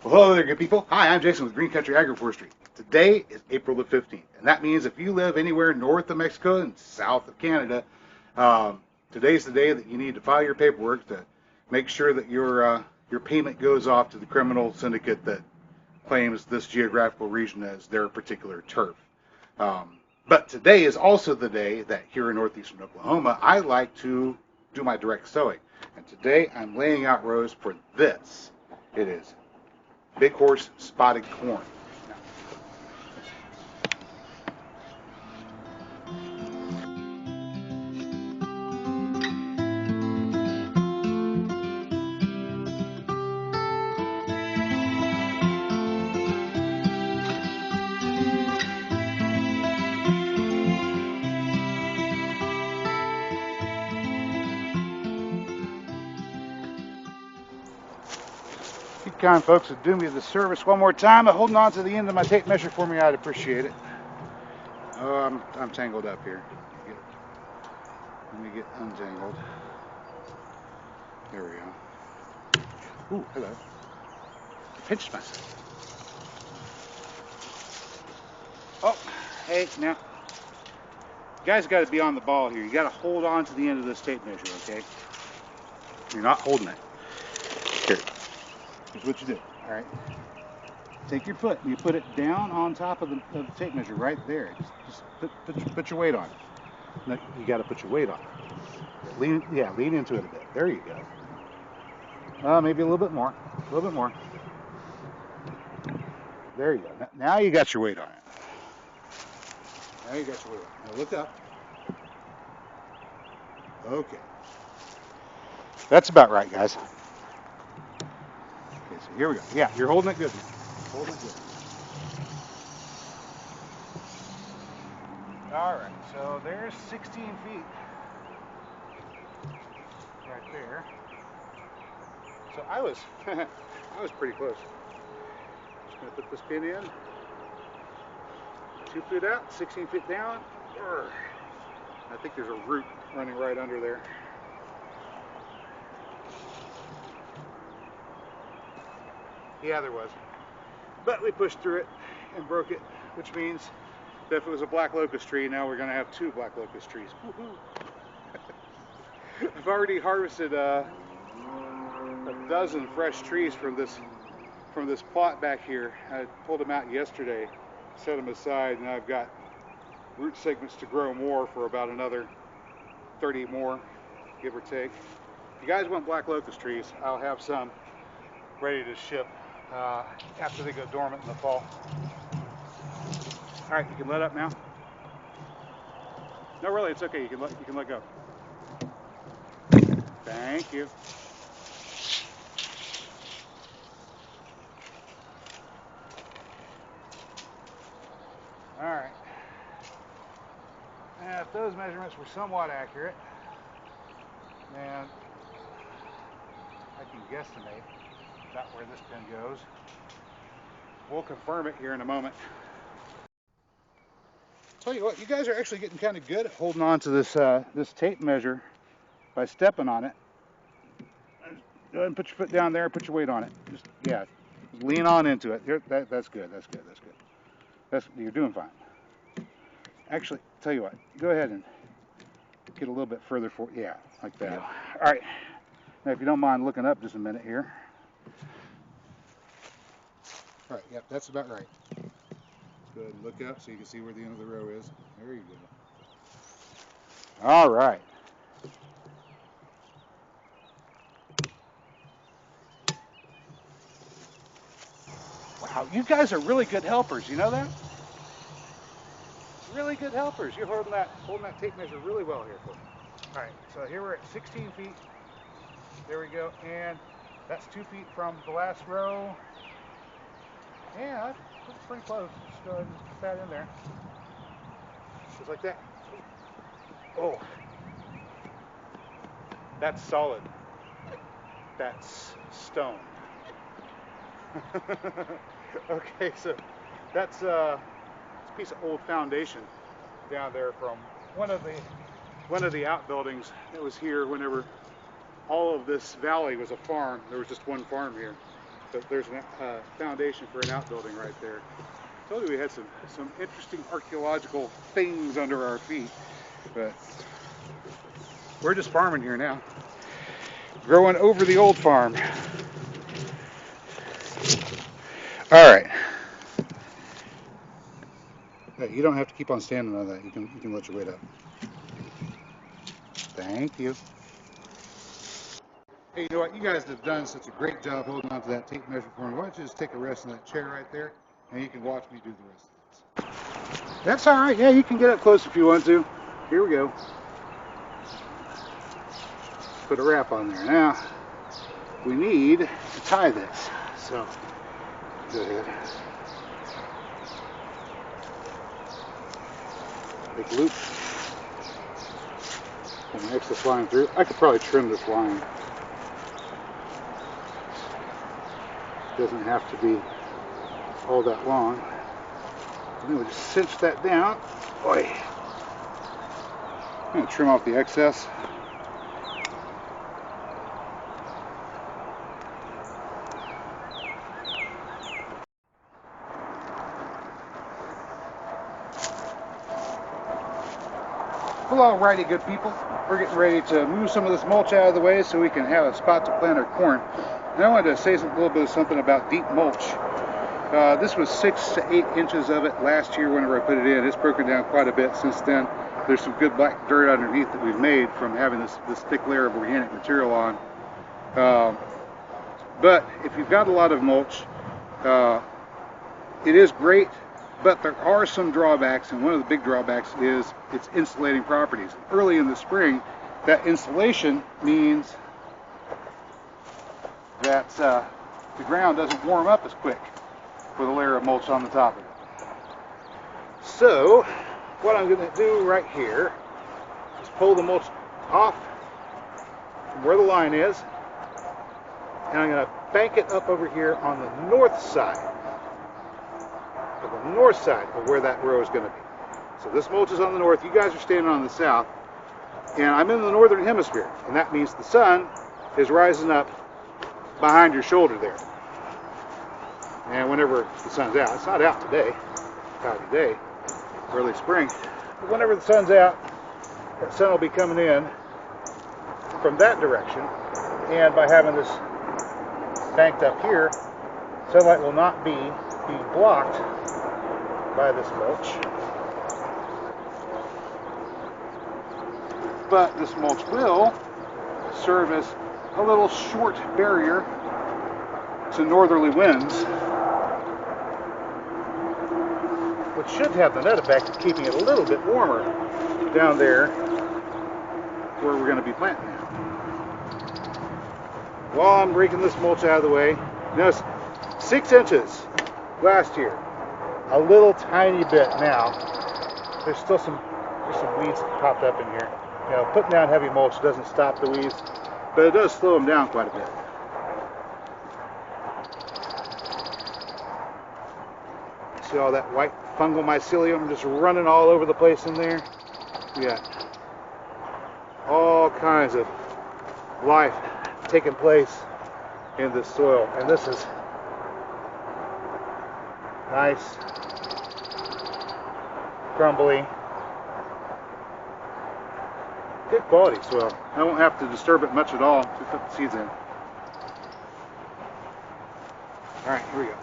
Well, hello there, good people. Hi, I'm Jason with Green Country Agroforestry. Today is April the 15th, and that means if you live anywhere north of Mexico and south of Canada, today's the day that you need to file your paperwork to make sure that your payment goes off to the criminal syndicate that claims this geographical region as their particular turf. But today is also the day that here in northeastern Oklahoma, I like to do my direct sowing. And today I'm laying out rows for this. It is Big Horse Spotted Corn. You kind folks would do me the service one more time of holding on to the end of my tape measure for me, I'd appreciate it. Oh, I'm tangled up here. Let me get untangled. There we go. Ooh, hello. I pinched myself. Oh, hey, now, you guys got to be on the ball here. You got to hold on to the end of this tape measure, okay? You're not holding it. Here, here's what you do, all right? Take your foot and you put it down on top of the tape measure right there. Just put your weight on it. No, you got to put your weight on it. Lean into it a bit. There you go. Maybe a little bit more. A little bit more. There you go. Now you got your weight on it. Now you got your weight on it. Now look up. Okay. That's about right, guys. Okay, so here we go. Yeah, you're holding it good now. Holding it good. All right, so there's 16 feet right there. So I was pretty close. Just gonna put this pin in. 2 feet out, 16 feet down. I think there's a root running right under there. Yeah, there was. But we pushed through it and broke it, which means that if it was a black locust tree, now we're going to have 2 black locust trees. I've already harvested a dozen fresh trees from this plot back here. I pulled them out yesterday, set them aside, and I've got root segments to grow more for about another 30 more, give or take. If you guys want black locust trees, I'll have some ready to ship after they go dormant in the fall. All right, you can let up now. No, really, it's okay. You can let go. Thank you. All right. Now, if those measurements were somewhat accurate, then I can guesstimate about where this pin goes. We'll confirm it here in a moment. Tell you what, you guys are actually getting kind of good at holding on to this tape measure by stepping on it. Go ahead and put your foot down there, put your weight on it. Just lean on into it. That's good. You're doing fine. Actually, tell you what, go ahead and get a little bit further forward. Yeah, like that. All right. Now, if you don't mind looking up just a minute here. All right. Yep, that's about right. Go ahead and look up so you can see where the end of the row is. There you go. All right. Wow, you guys are really good helpers. You know that? Really good helpers. You're holding that tape measure really well here for me. All right, so here we're at 16 feet. There we go, and that's 2 feet from the last row. Yeah, that's pretty close. Just go ahead and put that in there. Just like that. Oh, that's solid. That's stone. Okay, so that's a piece of old foundation down there from one of the outbuildings that was here whenever all of this valley was a farm. There was just one farm here. but there's a foundation for an outbuilding right there. I told you we had some interesting archaeological things under our feet, but we're just farming here now. Growing over the old farm. All right. Hey, you don't have to keep on standing on that. You can let your weight up. Thank you. Hey, you know what? You guys have done such a great job holding on to that tape measure for me. Why don't you just take a rest in that chair right there, and you can watch me do the rest of this. That's all right. Yeah, you can get up close if you want to. Here we go. Put a wrap on there. Now, we need to tie this. So, go ahead. Big loop. Pull my excess line through. I could probably trim this line. Doesn't have to be all that long. And then we just cinch that down. Boy. I'm going to trim off the excess. Well, alrighty, good people. We're getting ready to move some of this mulch out of the way so we can have a spot to plant our corn. And I wanted to say a little bit of something about deep mulch. This was 6 to 8 inches of it last year whenever I put it in. It's broken down quite a bit since then. There's some good black dirt underneath that we've made from having this thick layer of organic material on. But if you've got a lot of mulch, it is great, but there are some drawbacks, and one of the big drawbacks is its insulating properties. Early in the spring, that insulation means that the ground doesn't warm up as quick with a layer of mulch on the top of it. So, what I'm going to do right here is pull the mulch off from where the line is, and I'm going to bank it up over here on the north side of where that row is going to be. So this mulch is on the north, you guys are standing on the south, and I'm in the northern hemisphere, and that means the sun is rising up behind your shoulder there. And whenever the sun's out, it's not out today, cloudy day, early spring, but whenever the sun's out, the sun will be coming in from that direction, and by having this banked up here, sunlight will not be being blocked by this mulch. But this mulch will serve as a little short barrier to northerly winds, which should have the net effect of keeping it a little bit warmer down there where we're going to be planting now. While I'm raking this mulch out of the way, notice 6 inches last year, a little tiny bit now. There's still some weeds that popped up in here. You know, putting down heavy mulch doesn't stop the weeds, but it does slow them down quite a bit. See all that white fungal mycelium just running all over the place in there? We got all kinds of life taking place in this soil, and this is nice, crumbly, good quality soil. I won't have to disturb it much at all to put the seeds in. Alright, here we go.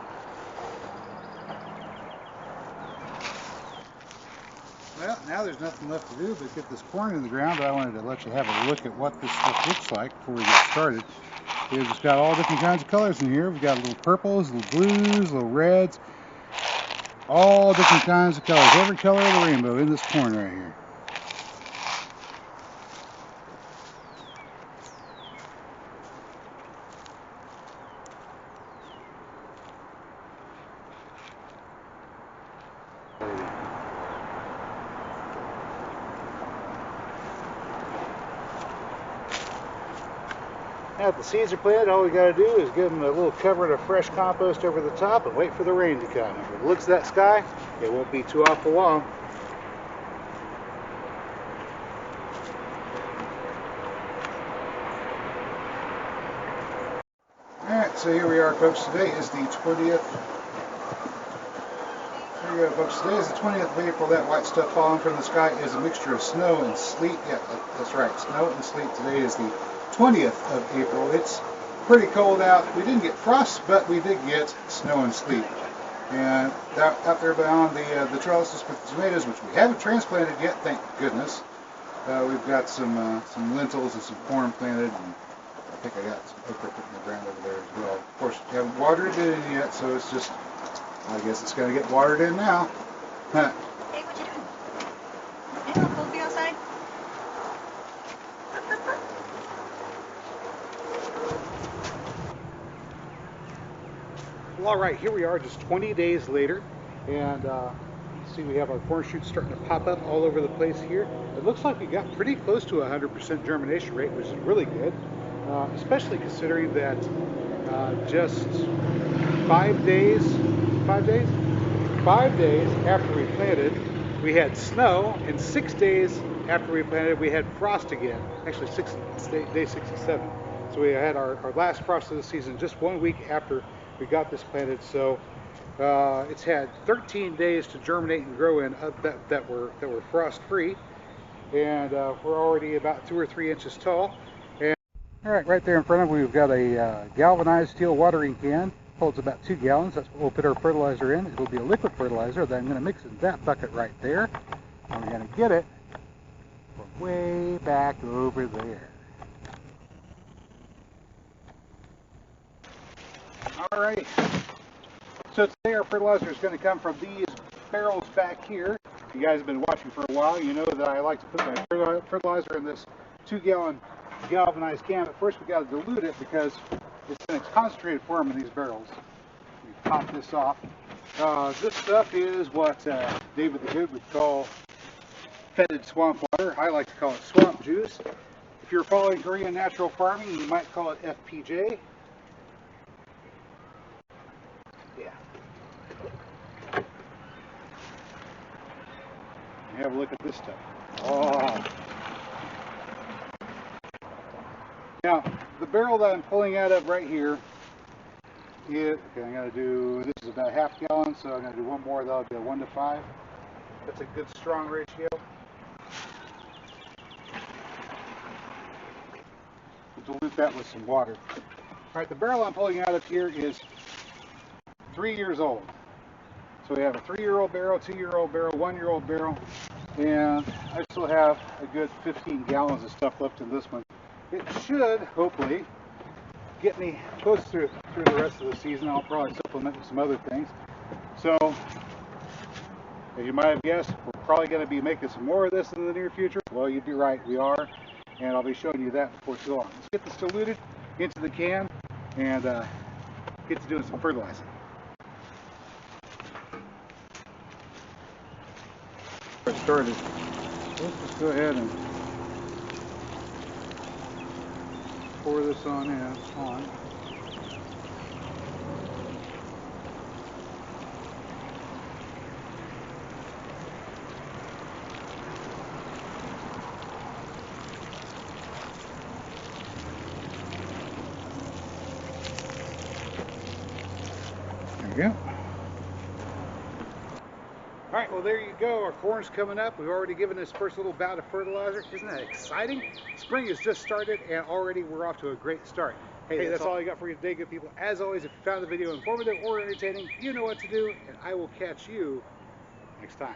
Well, now there's nothing left to do but get this corn in the ground, but I wanted to let you have a look at what this stuff looks like before we get started. We've just got all different kinds of colors in here. We've got little purples, little blues, little reds, all different kinds of colors. Every color of the rainbow in this corn right here. Now that the seeds are planted, all we got to do is give them a little cover of fresh compost over the top and wait for the rain to come. If it looks at that sky, it won't be too awful long. Alright, So here we are, folks. Today is the 20th. Here we go, folks. Today is the 20th of April. That white stuff falling from the sky is a mixture of snow and sleet. Yeah, that's right. Snow and sleet. Today is the 20th of April. It's pretty cold out. We didn't get frost, but we did get snow and sleet. And out there beyond the trellises with the tomatoes, which we haven't transplanted yet, thank goodness. We've got some lentils and some corn planted, and I think I got some okra put in the ground over there as well. Of course, we haven't watered it in yet, so it's just, I guess it's going to get watered in now. Huh. Hey, what you doing? Hey, will be outside? Well, all right, here we are just 20 days later, and see we have our corn shoots starting to pop up all over the place here. It looks like we got pretty close to 100% germination rate, which is really good, especially considering that just 5 days after we planted, we had snow, and 6 days after we planted, we had frost again. Actually, day 67. So we had our last frost of the season just 1 week after we got this planted. So it's had 13 days to germinate and grow in that were frost free, and we're already about 2 or 3 inches tall. And all right there in front of me, we've got a galvanized steel watering can. Holds about 2 gallons. That's what we'll put our fertilizer in. It'll be a liquid fertilizer that I'm going to mix in that bucket right there. And we're going to get it from way back over there. Alright, so today our fertilizer is going to come from these barrels back here. If you guys have been watching for a while, you know that I like to put my fertilizer in this 2-gallon galvanized can. But first we got to dilute it because it's in its concentrated form in these barrels. We pop this off. This stuff is what David the Good would call fetid swamp water. I like to call it swamp juice. If you're following Korean natural farming, you might call it FPJ. Yeah. Have a look at this stuff. Oh. Now, the barrel that I'm pulling out of right here is, okay, I'm going to do, this is about ½ gallon, so I'm going to do one more. That'll be a 1 to 5. That's a good strong ratio. We'll dilute that with some water. Alright, the barrel I'm pulling out of here is 3 years old. So we have a 3-year-old barrel, 2-year-old barrel, 1-year-old barrel, and I still have a good 15 gallons of stuff left in this one. It should, hopefully, get me close through the rest of the season. I'll probably supplement with some other things. So, as you might have guessed, we're probably going to be making some more of this in the near future. Well, you'd be right, we are, and I'll be showing you that before too long. Let's get this diluted into the can and get to doing some fertilizing. Started. Let's just go ahead and pour this on. There we go. Alright, well there you go. Our corn's coming up. We've already given this first little bout of fertilizer. Isn't that exciting? Spring has just started and already we're off to a great start. Hey, that's all I got for you today, good people. As always, if you found the video informative or entertaining, you know what to do, and I will catch you next time.